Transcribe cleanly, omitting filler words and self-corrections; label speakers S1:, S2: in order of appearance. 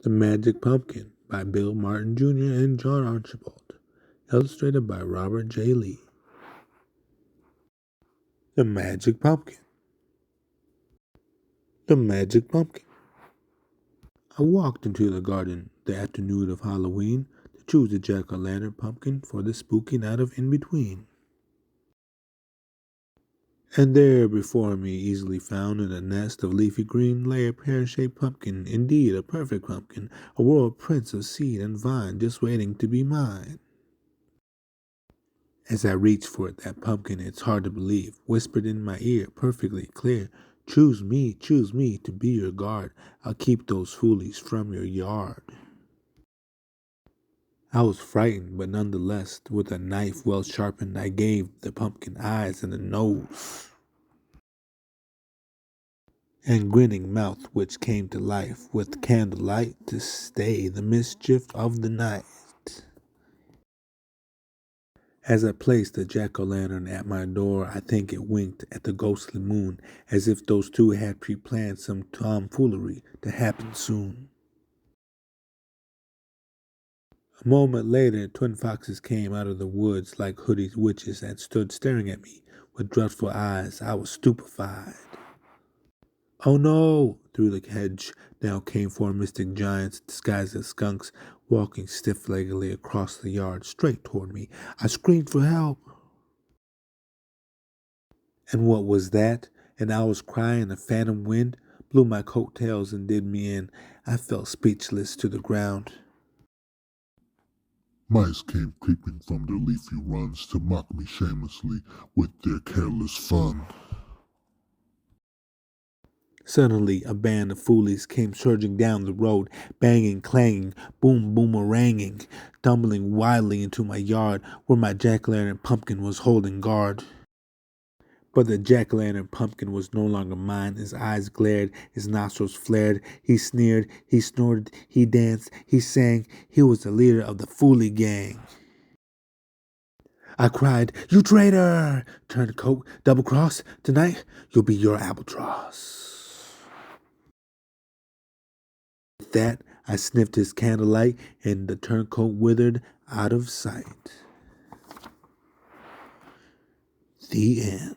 S1: The Magic Pumpkin by Bill Martin Jr. and John Archibald. Illustrated by Robert J. Lee. The Magic Pumpkin. The Magic Pumpkin. I walked into the garden the afternoon of Halloween to choose a jack-o'-lantern pumpkin for the spooky night of in-between. And there before me, easily found in a nest of leafy green, lay a pear-shaped pumpkin, indeed a perfect pumpkin, a world prince of seed and vine, just waiting to be mine. As I reached for it, that pumpkin, it's hard to believe, whispered in my ear, perfectly clear, choose me to be your guard. I'll keep those foolies from your yard. I was frightened, but nonetheless, with a knife well sharpened, I gave the pumpkin eyes and a nose, and grinning mouth which came to life with candlelight to stay the mischief of the night. As I placed the jack-o'-lantern at my door, I think it winked at the ghostly moon, as if those two had pre-planned some tomfoolery to happen soon. A moment later, twin foxes came out of the woods like hooded witches and stood staring at me with dreadful eyes. I was stupefied. "Oh no!" Through the hedge now came four mystic giants disguised as skunks, walking stiff-leggedly across the yard straight toward me. I screamed for help. And what was that? An owl's cry and a phantom wind blew my coat-tails and did me in. I fell speechless to the ground.
S2: Mice came creeping from their leafy runs to mock me shamelessly with their careless fun.
S1: Suddenly, a band of foolies came surging down the road, banging, clanging, boom, boomeranging, tumbling wildly into my yard where my jack-o'-lantern pumpkin was holding guard. But the jack-o'-lantern pumpkin was no longer mine. His eyes glared, his nostrils flared. He sneered, he snorted, he danced, he sang. He was the leader of the Foolie gang. I cried, "You traitor! Turncoat, double-cross, tonight you'll be your albatross." With that, I sniffed his candlelight, and the turncoat withered out of sight. The end.